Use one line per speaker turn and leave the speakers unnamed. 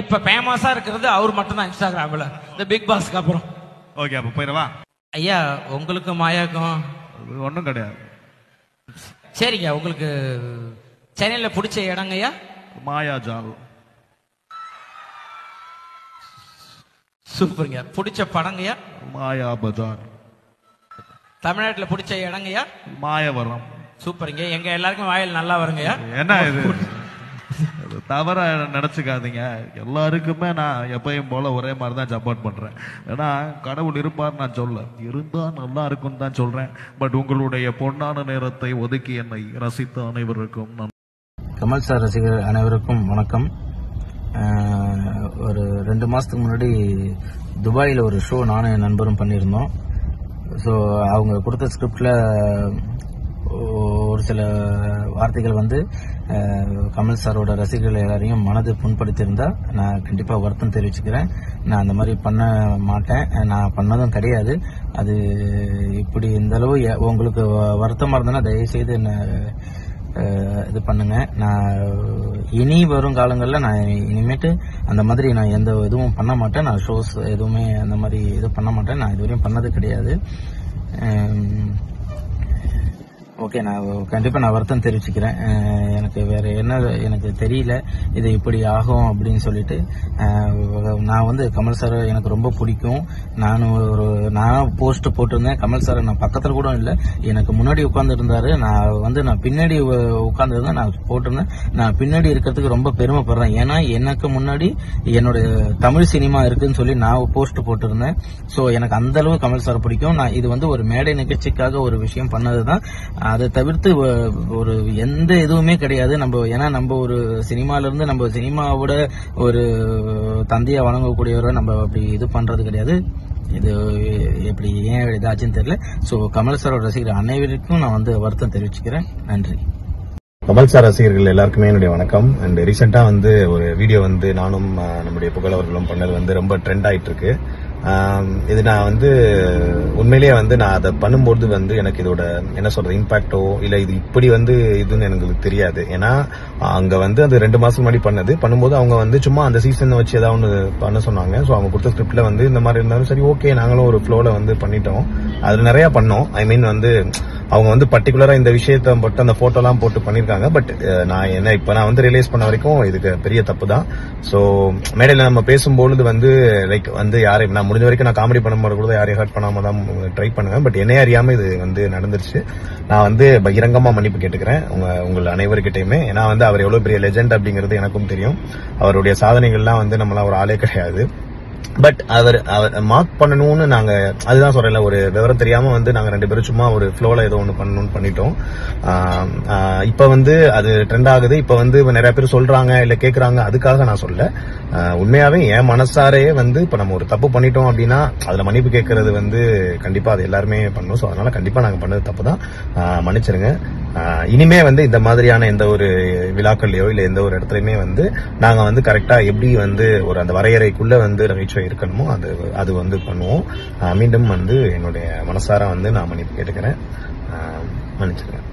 இப்ப ஃபேமஸா இருக்கிறது அவர் மட்டும் தான் இன்ஸ்டாகிராம்ல, இந்த பிக் பாஸ்க்கு அப்புறம்.
ஓகே, அப்ப போயிடவா?
ஐயா உங்களுக்கு மாயாக்கும்
ஒன்றும் கிடையாது.
சரிங்க, உங்களுக்கு சென்னையில பிடிச்ச இடங்கய்யா?
மாயாஜால்.
சூப்பருங்க. பிடிச்ச படங்கய்யா?
மாயா பஜார்.
தமிழ்நாட்டுல பிடிச்ச இடங்கய்யா?
மாயவரம்.
சூப்பருங்க. எங்க எல்லாருக்கும் வாயில் நல்லா வருங்கய்யா.
என்ன இது தவற நினைச்சுக்காதீங்க. எல்லாருக்குமே நான் எப்பயும் போல ஒரே மாதிரி தான் சப்போர்ட் பண்றேன். ஏன்னா கடவுள் இருப்பார் நான் சொல்ல, இருந்தா நல்லா இருக்கும்னு தான் சொல்றேன். பட் உங்களுடைய பொன்னான நேரத்தை ஒதுக்கி என்னை ரசித்த அனைவருக்கும் நான்.
கமல் சார் ரசிகர் அனைவருக்கும் வணக்கம். ஒரு 2 மாசத்துக்கு முன்னாடி துபாயில் ஒரு ஷோ நானும் என் நண்பரும் பண்ணியிருந்தோம். ஸோ அவங்க கொடுத்த ஸ்கிரிப்டில் ஒரு சில வார்த்தைகள் வந்து கமல் சாரோட ரசிகர்கள் எல்லாரையும் மனது புண்படுத்தியிருந்தா நான் கண்டிப்பாக வருத்தம் தெரிவிச்சுக்கிறேன். நான் அந்த மாதிரி பண்ண மாட்டேன், நான் பண்ணதும் கிடையாது. அது இப்படி இந்த அளவு உங்களுக்கு வருத்தமாக இருந்தேன்னா தயவுசெய்து என்ன இது பண்ணுங்க. நான் இனி வரும் காலங்களில் நான் இனிமேட்டு அந்த மாதிரி நான் எந்த இதுவும் பண்ண மாட்டேன். நான் ஷோஸ் எதுவுமே அந்த மாதிரி இது பண்ண மாட்டேன். நான் இதுவரையும் பண்ணது கிடையாது. ஓகே, நான் கண்டிப்பாக நான் வருத்தம் தெரிவிச்சுக்கிறேன். எனக்கு வேற என்ன எனக்கு தெரியல இது இப்படி ஆகும் அப்படின்னு சொல்லிட்டு. நான் வந்து கமல் சார் எனக்கு ரொம்ப பிடிக்கும். நான் போஸ்ட் போட்டிருந்தேன். கமல் சார் நான் பக்கத்தில் கூட இல்லை, எனக்கு முன்னாடி உட்கார்ந்து இருந்தாரு. நான் பின்னாடி உட்கார்ந்துருந்தேன். நான் போட்டிருந்தேன். நான் பின்னாடி இருக்கிறதுக்கு ரொம்ப பெருமைப்படுறேன். ஏன்னா எனக்கு முன்னாடி என்னோட தமிழ் சினிமா இருக்குன்னு சொல்லி நான் போஸ்ட் போட்டிருந்தேன். ஸோ எனக்கு அந்த அளவு கமல் சார் பிடிக்கும். நான் இது வந்து ஒரு மேடை நிகழ்ச்சிக்காக ஒரு விஷயம் பண்ணதுதான். அதை தவிர்த்து ஒரு எந்த எதுவுமே கிடையாது. ஏன்னா நம்ம ஒரு சினிமால இருந்து நம்ம சினிமாவோட ஒரு தந்தையா வழங்கக்கூடியவரை நம்ம அப்படி இது பண்றது கிடையாது. இது எப்படி ஏன் இதாச்சுன்னு தெரியல. ஸோ கமல் சாரோட ரசிகர் அனைவருக்கும் நான் வந்து வருத்தம் தெரிவிச்சுக்கிறேன். நன்றி.
கமல் சார் ரசிகர்கள் எல்லாருக்குமே என்னுடைய வணக்கம். அண்ட் ரீசெண்டா வந்து ஒரு வீடியோ வந்து நானும் நம்முடைய புகழவர்களும் பண்ணது வந்து ரொம்ப ட்ரெண்ட் ஆயிட்டு இருக்கு. இது நான் வந்து உண்மையிலேயே வந்து நான் அதை பண்ணும்போது வந்து எனக்கு இதோட என்ன சொல்றது இம்பாக்டோ இல்ல இது இப்படி வந்து இதுன்னு எனக்கு தெரியாது. ஏன்னா அங்க வந்து அது 2 மாசம் முன்னாடி பண்ணும்போது அவங்க வந்து சும்மா அந்த சீசன் வச்சு ஏதாவது ஒன்று பண்ண சொன்னாங்க. ஸோ அவங்க கொடுத்த ஸ்கிரிப்ட்ல வந்து இந்த மாதிரி இருந்தாலும் சரி ஓகே, நாங்களும் ஒரு ஃப்ளோல வந்து பண்ணிட்டோம். அதுல நிறைய பண்ணோம். ஐ மீன் வந்து அவங்க வந்து பர்டிகுலரா இந்த விஷயத்த மட்டும் அந்த போட்டோ எல்லாம் போட்டு பண்ணிருக்காங்க. பட் நான் வந்து ரியலைஸ் பண்ண வரைக்கும் இதுக்கு பெரிய தப்பு தான். ஸோ மேடையில நம்ம பேசும்பொழுது வந்து லைக் வந்து யாரையும் நான் முடிஞ்ச வரைக்கும் நான் காமெடி பண்ணும்போது கூட யாரையும் ஹர்ட் பண்ணாம தான் ட்ரை பண்ணுவேன். பட் என்னைய அறியாம இது வந்து நடந்துருச்சு. நான் வந்து பகிரங்கமா மன்னிப்பு கேட்டுக்கிறேன் உங்கள் அனைவருக்கிட்டையுமே. ஏன்னா வந்து அவர் எவ்வளவு பெரிய லெஜெண்ட் அப்படிங்கிறது எனக்கும் தெரியும். அவருடைய சாதனைகள்லாம் வந்து நம்மளாம் ஒரு ஆளே கிடையாது. பட் அவர் மார்க் பண்ணணும்னு நாங்க அதுதான் சொல்றேன். ஒரு விவரம் தெரியாம வந்து நாங்க 2 பேரும் சும்மா ஒரு ஃப்ளோல ஏதோ ஒண்ணு பண்ணணும்னு பண்ணிட்டோம். இப்ப வந்து அது ட்ரெண்ட் ஆகுது. இப்ப வந்து நிறைய பேர் சொல்றாங்க இல்ல கேக்குறாங்க. அதுக்காக நான் சொல்ல, உண்மையாவே என் மனசாரே வந்து இப்ப நம்ம ஒரு தப்பு பண்ணிட்டோம் அப்படின்னா அதுல மன்னிப்பு கேட்கறது வந்து கண்டிப்பா அது எல்லாருமே பண்ணணும். ஸோ அதனால கண்டிப்பா நாங்க பண்ணது தப்பு தான், மன்னிச்சிருங்க. இனிமே வந்து இந்த மாதிரியான எந்த ஒரு விழாக்கள்லயோ இல்ல எந்த ஒரு இடத்துலயுமே வந்து நாங்க வந்து கரெக்டா எப்படி வந்து ஒரு அந்த வரையறைக்குள்ள வந்து நகைச்சுவை இருக்கணுமோ அது வந்து பண்ணுவோம். மீண்டும் வந்து என்னுடைய மனசார வந்து நான் மன்னிப்பு கேட்டுக்கிறேன். மன்னிச்சிருக்கேன்.